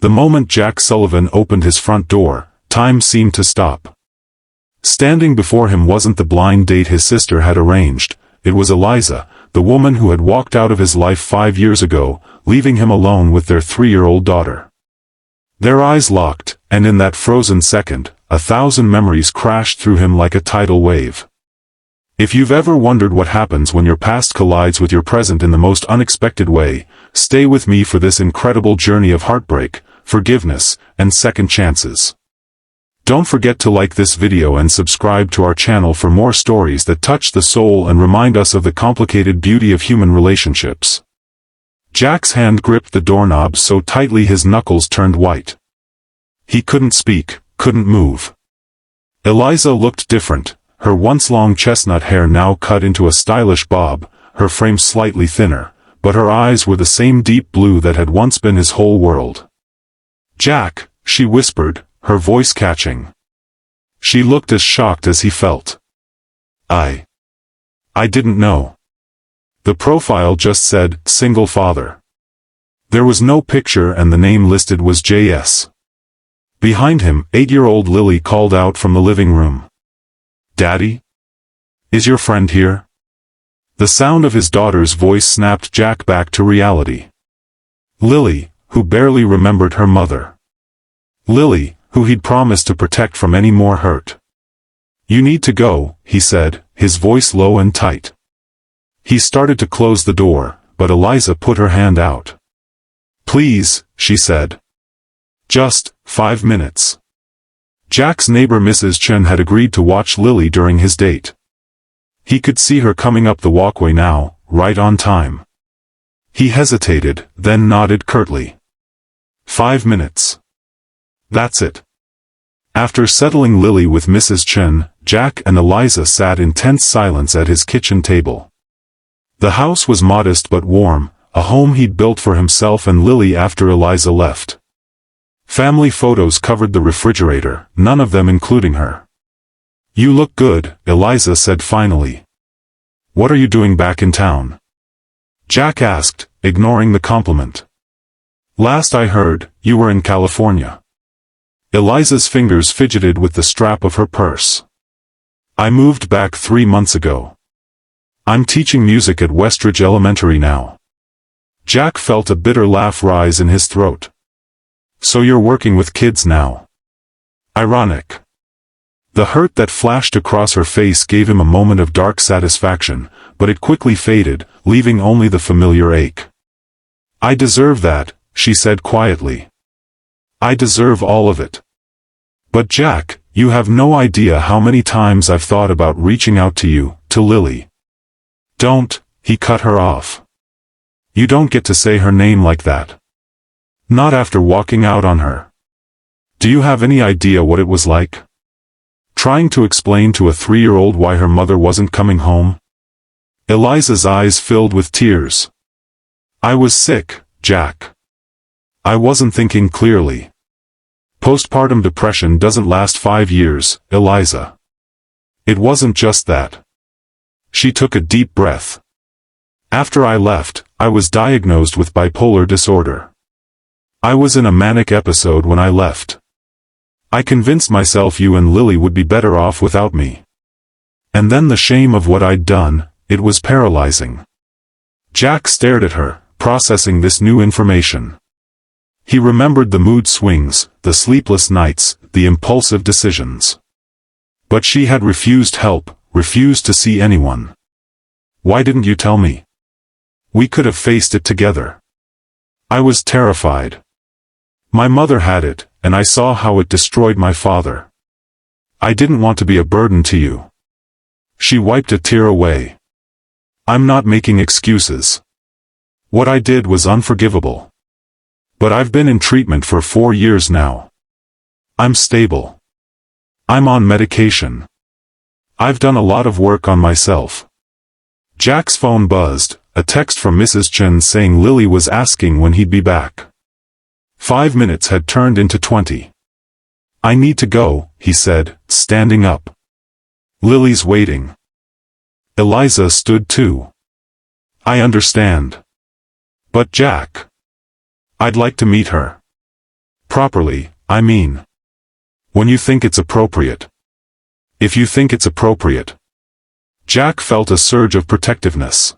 The moment Jack Sullivan opened his front door, time seemed to stop. Standing before him wasn't the blind date his sister had arranged, it was Eliza, the woman who had walked out of his life 5 years ago, leaving him alone with their 3-year-old daughter. Their eyes locked, and in that frozen second, 1,000 memories crashed through him like a tidal wave. If you've ever wondered what happens when your past collides with your present in the most unexpected way, stay with me for this incredible journey of heartbreak, forgiveness, and second chances. Don't forget to like this video and subscribe to our channel for more stories that touch the soul and remind us of the complicated beauty of human relationships. Jack's hand gripped the doorknob so tightly his knuckles turned white. He couldn't speak, couldn't move. Eliza looked different, her once-long chestnut hair now cut into a stylish bob, her frame slightly thinner, but her eyes were the same deep blue that had once been his whole world. "Jack," she whispered, her voice catching. She looked as shocked as he felt. I didn't know. The profile just said, single father. There was no picture and the name listed was J.S. Behind him, 8-year-old Lily called out from the living room. "Daddy? Is your friend here?" The sound of his daughter's voice snapped Jack back to reality. Lily, who barely remembered her mother. Lily, who he'd promised to protect from any more hurt. "You need to go," he said, his voice low and tight. He started to close the door, but Eliza put her hand out. "Please," she said. "Just 5 minutes." Jack's neighbor Mrs. Chen had agreed to watch Lily during his date. He could see her coming up the walkway now, right on time. He hesitated, then nodded curtly. 5 minutes. That's it. After settling Lily with Mrs. Chen, Jack and Eliza sat in tense silence at his kitchen table. The house was modest but warm, a home he'd built for himself and Lily after Eliza left. Family photos covered the refrigerator, none of them including her. "You look good," Eliza said finally. "What are you doing back in town?" Jack asked, ignoring the compliment. "Last I heard, you were in California." Eliza's fingers fidgeted with the strap of her purse. "I moved back 3 months ago. I'm teaching music at Westridge Elementary now." Jack felt a bitter laugh rise in his throat. "So you're working with kids now?" Ironic. The hurt that flashed across her face gave him a moment of dark satisfaction, but it quickly faded, leaving only the familiar ache. "I deserve that," she said quietly. "I deserve all of it. But Jack, you have no idea how many times I've thought about reaching out to you, to Lily." "Don't," he cut her off. "You don't get to say her name like that. Not after walking out on her. Do you have any idea what it was like? Trying to explain to a 3-year-old why her mother wasn't coming home?" Eliza's eyes filled with tears. "I was sick, Jack. I wasn't thinking clearly. Postpartum depression doesn't last 5 years, Eliza. It wasn't just that." She took a deep breath. "After I left, I was diagnosed with bipolar disorder. I was in a manic episode when I left. I convinced myself you and Lily would be better off without me. And then the shame of what I'd done, it was paralyzing." Jack stared at her, processing this new information. He remembered the mood swings, the sleepless nights, the impulsive decisions. But she had refused help, refused to see anyone. "Why didn't you tell me? We could have faced it together." "I was terrified. My mother had it, and I saw how it destroyed my father. I didn't want to be a burden to you." She wiped a tear away. "I'm not making excuses. What I did was unforgivable. But I've been in treatment for 4 years now. I'm stable. I'm on medication. I've done a lot of work on myself." Jack's phone buzzed, a text from Mrs. Chen saying Lily was asking when he'd be back. 5 minutes had turned into 20. "I need to go," he said, standing up. "Lily's waiting." Eliza stood too. "I understand. But Jack, I'd like to meet her." Properly, I mean. When you think it's appropriate. If you think it's appropriate. Jack felt a surge of protectiveness.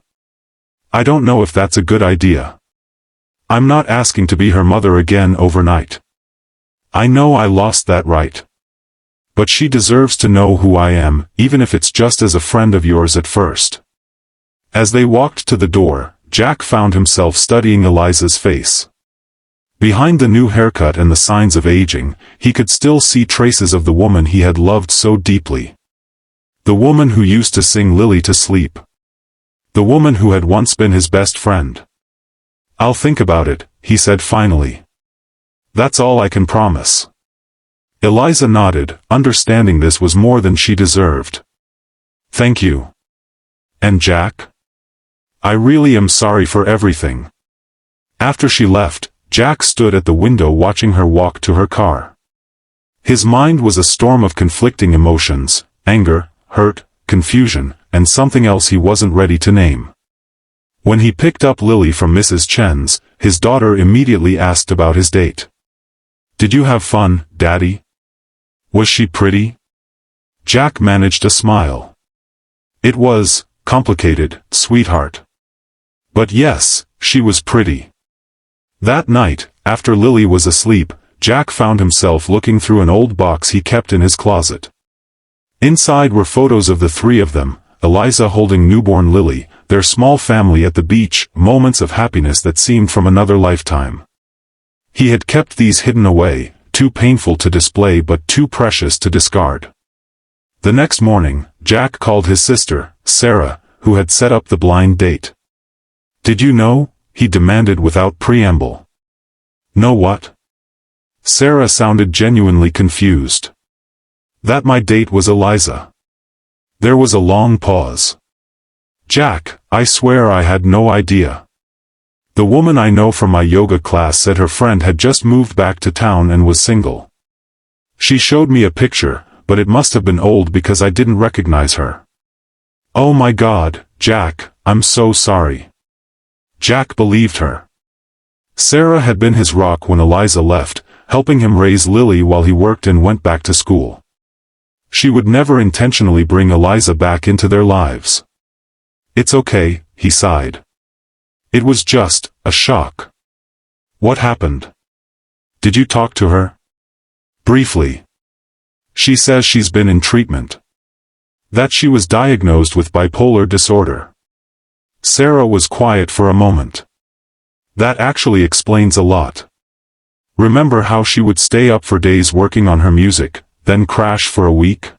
I don't know if that's a good idea. I'm not asking to be her mother again overnight. I know I lost that right. But she deserves to know who I am, even if it's just as a friend of yours at first. As they walked to the door, Jack found himself studying Eliza's face. Behind the new haircut and the signs of aging, he could still see traces of the woman he had loved so deeply. The woman who used to sing Lily to sleep. The woman who had once been his best friend. I'll think about it, he said finally. That's all I can promise. Eliza nodded, understanding this was more than she deserved. Thank you. And Jack? I really am sorry for everything. After she left, Jack stood at the window watching her walk to her car. His mind was a storm of conflicting emotions, anger, hurt, confusion, and something else he wasn't ready to name. When he picked up Lily from Mrs. Chen's, his daughter immediately asked about his date. Did you have fun, Daddy? Was she pretty? Jack managed a smile. It was complicated, sweetheart. But yes, she was pretty. That night, after Lily was asleep, Jack found himself looking through an old box he kept in his closet. Inside were photos of the three of them, Eliza holding newborn Lily, their small family at the beach, moments of happiness that seemed from another lifetime. He had kept these hidden away, too painful to display but too precious to discard. The next morning, Jack called his sister, Sarah, who had set up the blind date. Did you know? He demanded without preamble. Know what? Sarah sounded genuinely confused. That my date was Eliza. There was a long pause. Jack, I swear I had no idea. The woman I know from my yoga class said her friend had just moved back to town and was single. She showed me a picture, but it must have been old because I didn't recognize her. Oh my God, Jack, I'm so sorry. Jack believed her. Sarah had been his rock when Eliza left, helping him raise Lily while he worked and went back to school. She would never intentionally bring Eliza back into their lives. It's okay, he sighed. It was just a shock. What happened? Did you talk to her? Briefly. She says she's been in treatment. That she was diagnosed with bipolar disorder. Sarah was quiet for a moment. That actually explains a lot. Remember how she would stay up for days working on her music, then crash for a week?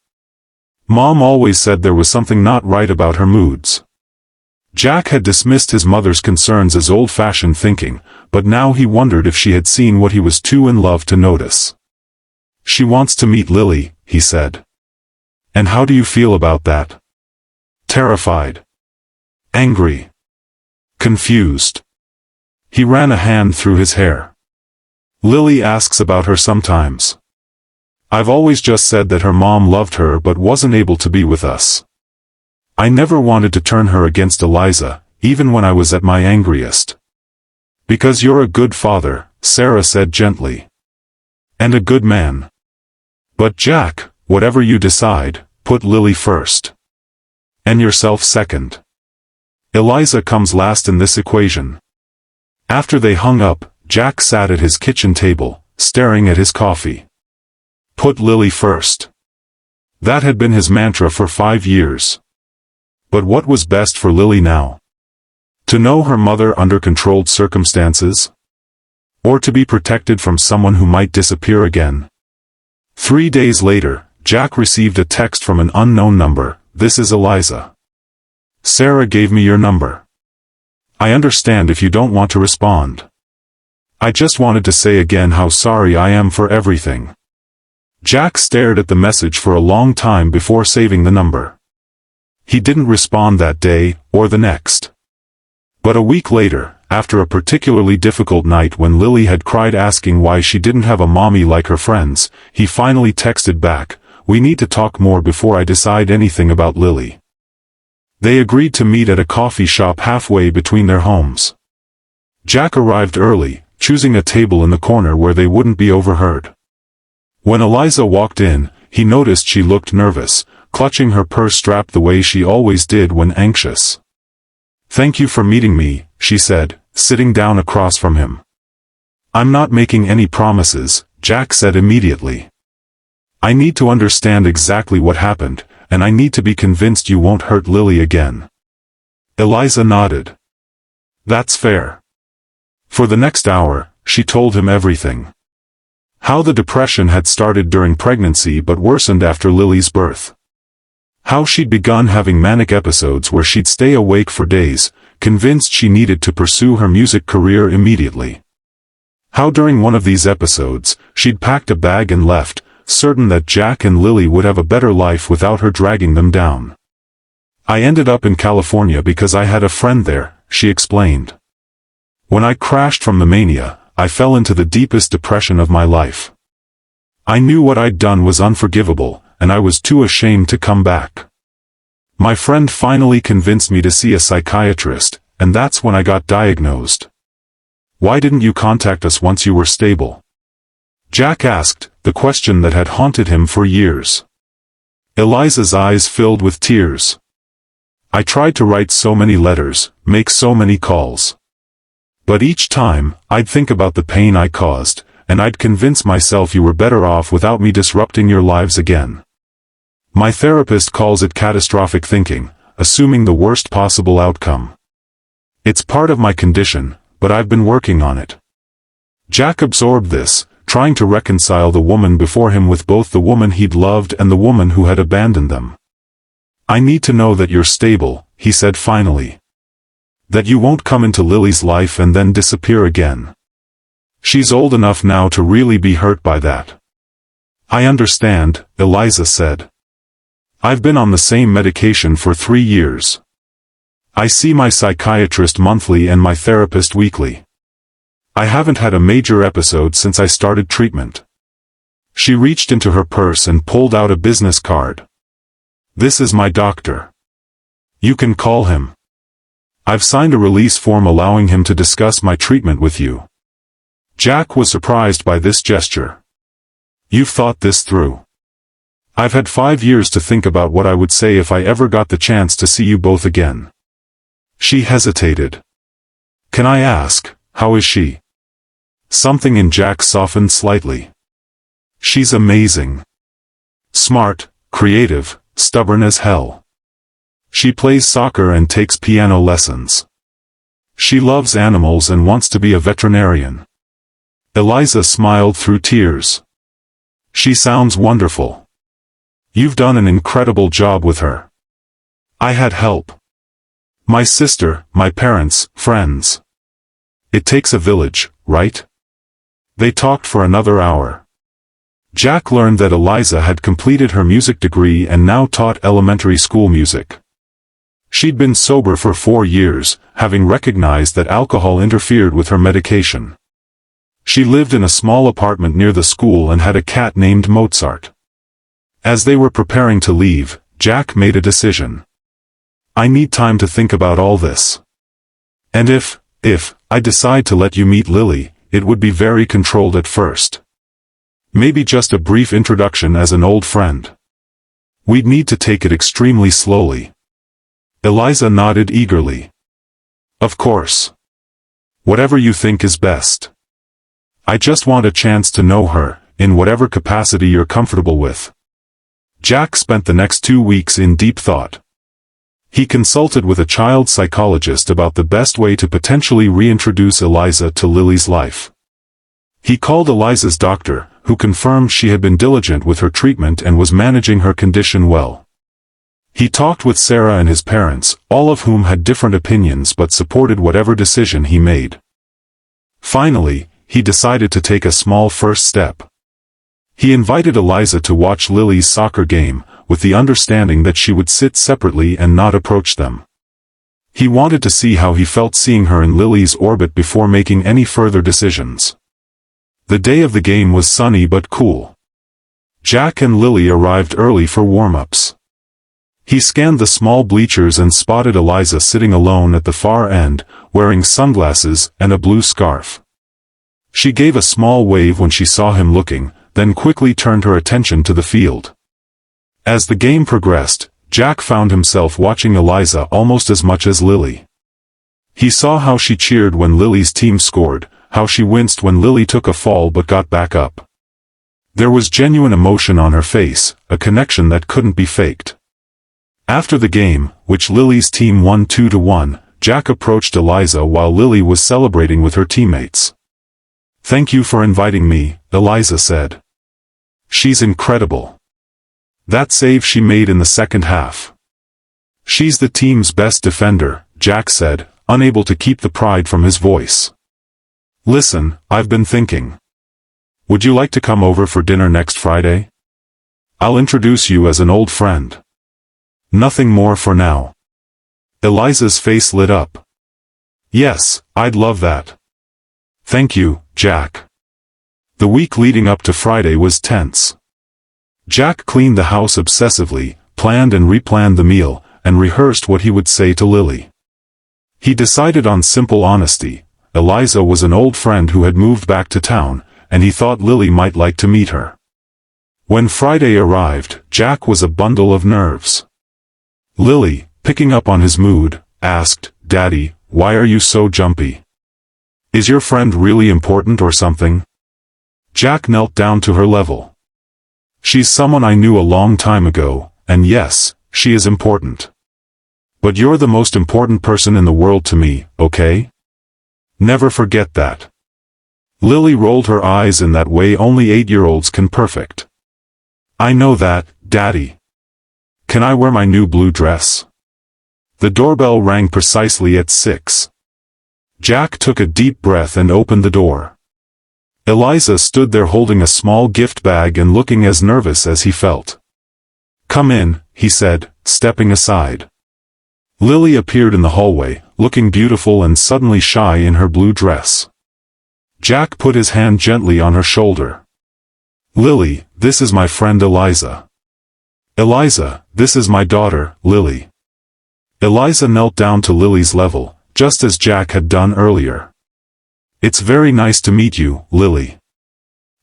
Mom always said there was something not right about her moods. Jack had dismissed his mother's concerns as old-fashioned thinking, but now he wondered if she had seen what he was too in love to notice. She wants to meet Lily, he said. And how do you feel about that? Terrified. Angry. Confused. He ran a hand through his hair. Lily asks about her sometimes. I've always just said that her mom loved her but wasn't able to be with us. I never wanted to turn her against Eliza, even when I was at my angriest. Because you're a good father, Sarah said gently. And a good man. But Jack, whatever you decide, put Lily first. And yourself second. Eliza comes last in this equation. After they hung up, Jack sat at his kitchen table, staring at his coffee. Put Lily first. That had been his mantra for 5 years. But what was best for Lily now? To know her mother under controlled circumstances? Or to be protected from someone who might disappear again? 3 days later, Jack received a text from an unknown number. This is Eliza. Sarah gave me your number. I understand if you don't want to respond. I just wanted to say again how sorry I am for everything. Jack stared at the message for a long time before saving the number. He didn't respond that day, or the next. But a week later, after a particularly difficult night when Lily had cried asking why she didn't have a mommy like her friends, he finally texted back, "We need to talk more before I decide anything about Lily." They agreed to meet at a coffee shop halfway between their homes. Jack arrived early, choosing a table in the corner where they wouldn't be overheard. When Eliza walked in, he noticed she looked nervous, clutching her purse strap the way she always did when anxious. "Thank you for meeting me," she said, sitting down across from him. "I'm not making any promises," Jack said immediately. "I need to understand exactly what happened, and I need to be convinced you won't hurt Lily again." Eliza nodded. "That's fair." For the next hour, she told him everything. How the depression had started during pregnancy but worsened after Lily's birth. How she'd begun having manic episodes where she'd stay awake for days, convinced she needed to pursue her music career immediately. How during one of these episodes, she'd packed a bag and left, certain that Jack and Lily would have a better life without her dragging them down. "I ended up in California because I had a friend there," she explained. "When I crashed from the mania, I fell into the deepest depression of my life. I knew what I'd done was unforgivable, and I was too ashamed to come back. My friend finally convinced me to see a psychiatrist, and that's when I got diagnosed." "Why didn't you contact us once you were stable?" Jack asked, the question that had haunted him for years. Eliza's eyes filled with tears. "I tried to write so many letters, make so many calls. But each time, I'd think about the pain I caused, and I'd convince myself you were better off without me disrupting your lives again. My therapist calls it catastrophic thinking, assuming the worst possible outcome. It's part of my condition, but I've been working on it." Jack absorbed this, trying to reconcile the woman before him with both the woman he'd loved and the woman who had abandoned them. "I need to know that you're stable," he said finally. "That you won't come into Lily's life and then disappear again. She's old enough now to really be hurt by that." "I understand," Eliza said. "I've been on the same medication for 3 years. I see my psychiatrist monthly and my therapist weekly. I haven't had a major episode since I started treatment." She reached into her purse and pulled out a business card. "This is my doctor. You can call him. I've signed a release form allowing him to discuss my treatment with you." Jack was surprised by this gesture. "You've thought this through." "I've had 5 years to think about what I would say if I ever got the chance to see you both again." She hesitated. "Can I ask, how is she?" Something in Jack softened slightly. "She's amazing. Smart, creative, stubborn as hell. She plays soccer and takes piano lessons. She loves animals and wants to be a veterinarian." Eliza smiled through tears. "She sounds wonderful. You've done an incredible job with her." "I had help. My sister, my parents, friends. It takes a village, right?" They talked for another hour. Jack learned that Eliza had completed her music degree and now taught elementary school music. She'd been sober for 4 years, having recognized that alcohol interfered with her medication. She lived in a small apartment near the school and had a cat named Mozart. As they were preparing to leave, Jack made a decision. "I need time to think about all this. And if I decide to let you meet Lily, it would be very controlled at first. Maybe just a brief introduction as an old friend. We'd need to take it extremely slowly." Eliza nodded eagerly. "Of course. Whatever you think is best. I just want a chance to know her, in whatever capacity you're comfortable with." Jack spent the next 2 weeks in deep thought. He consulted with a child psychologist about the best way to potentially reintroduce Eliza to Lily's life. He called Eliza's doctor, who confirmed she had been diligent with her treatment and was managing her condition well. He talked with Sarah and his parents, all of whom had different opinions but supported whatever decision he made. Finally, he decided to take a small first step. He invited Eliza to watch Lily's soccer game, with the understanding that she would sit separately and not approach them. He wanted to see how he felt seeing her in Lily's orbit before making any further decisions. The day of the game was sunny but cool. Jack and Lily arrived early for warm-ups. He scanned the small bleachers and spotted Eliza sitting alone at the far end, wearing sunglasses and a blue scarf. She gave a small wave when she saw him looking, then quickly turned her attention to the field. As the game progressed, Jack found himself watching Eliza almost as much as Lily. He saw how she cheered when Lily's team scored, how she winced when Lily took a fall but got back up. There was genuine emotion on her face, a connection that couldn't be faked. After the game, which Lily's team won 2-1, Jack approached Eliza while Lily was celebrating with her teammates. "Thank you for inviting me," Eliza said. "She's incredible. That save she made in the second half. She's the team's best defender," Jack said, unable to keep the pride from his voice. "Listen, I've been thinking. Would you like to come over for dinner next Friday? I'll introduce you as an old friend. Nothing more for now." Eliza's face lit up. "Yes, I'd love that. Thank you, Jack." The week leading up to Friday was tense. Jack cleaned the house obsessively, planned and replanned the meal, and rehearsed what he would say to Lily. He decided on simple honesty. Eliza was an old friend who had moved back to town, and he thought Lily might like to meet her. When Friday arrived, Jack was a bundle of nerves. Lily, picking up on his mood, asked, "Daddy, why are you so jumpy? Is your friend really important or something?" Jack knelt down to her level. "She's someone I knew a long time ago, and yes, she is important. But you're the most important person in the world to me, okay? Never forget that." Lily rolled her eyes in that way only 8-year-olds can perfect. "I know that, Daddy. Can I wear my new blue dress?" The doorbell rang precisely at 6. Jack took a deep breath and opened the door. Eliza stood there holding a small gift bag and looking as nervous as he felt. "Come in," he said, stepping aside. Lily appeared in the hallway, looking beautiful and suddenly shy in her blue dress. Jack put his hand gently on her shoulder. "Lily, this is my friend Eliza. Eliza, this is my daughter, Lily." Eliza knelt down to Lily's level, just as Jack had done earlier. "It's very nice to meet you, Lily.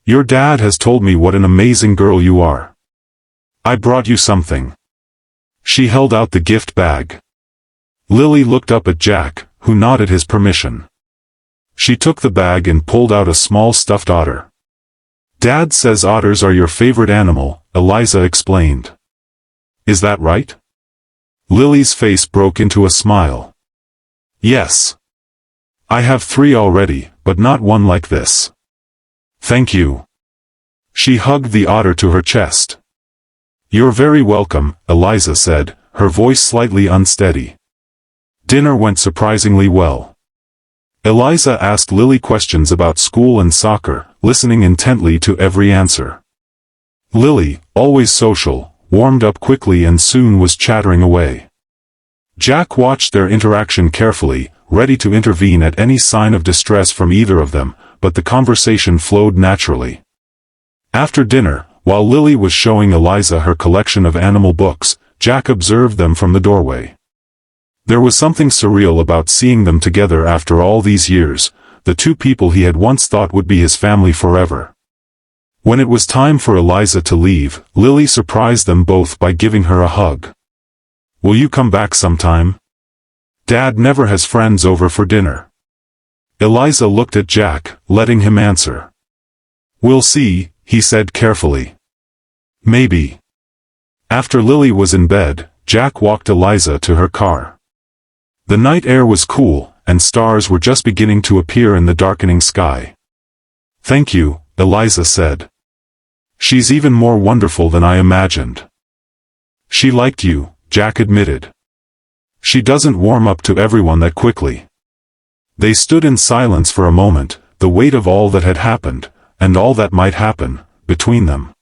Your dad has told me what an amazing girl you are. I brought you something." She held out the gift bag. Lily looked up at Jack, who nodded his permission. She took the bag and pulled out a small stuffed otter. "Dad says otters are your favorite animal," Eliza explained. "Is that right?" Lily's face broke into a smile. "Yes. I have 3 already, but not one like this." "Thank you." She hugged the otter to her chest. "You're very welcome," Eliza said, her voice slightly unsteady. Dinner went surprisingly well. Eliza asked Lily questions about school and soccer, listening intently to every answer. Lily, always social, warmed up quickly and soon was chattering away. Jack watched their interaction carefully, ready to intervene at any sign of distress from either of them, but the conversation flowed naturally. After dinner, while Lily was showing Eliza her collection of animal books, Jack observed them from the doorway. There was something surreal about seeing them together after all these years, the two people he had once thought would be his family forever. When it was time for Eliza to leave, Lily surprised them both by giving her a hug. "Will you come back sometime? Dad never has friends over for dinner." Eliza looked at Jack, letting him answer. "We'll see," he said carefully. "Maybe." After Lily was in bed, Jack walked Eliza to her car. The night air was cool, and stars were just beginning to appear in the darkening sky. "Thank you," Eliza said. "She's even more wonderful than I imagined." "She liked you," Jack admitted. "She doesn't warm up to everyone that quickly." They stood in silence for a moment, the weight of all that had happened, and all that might happen, between them.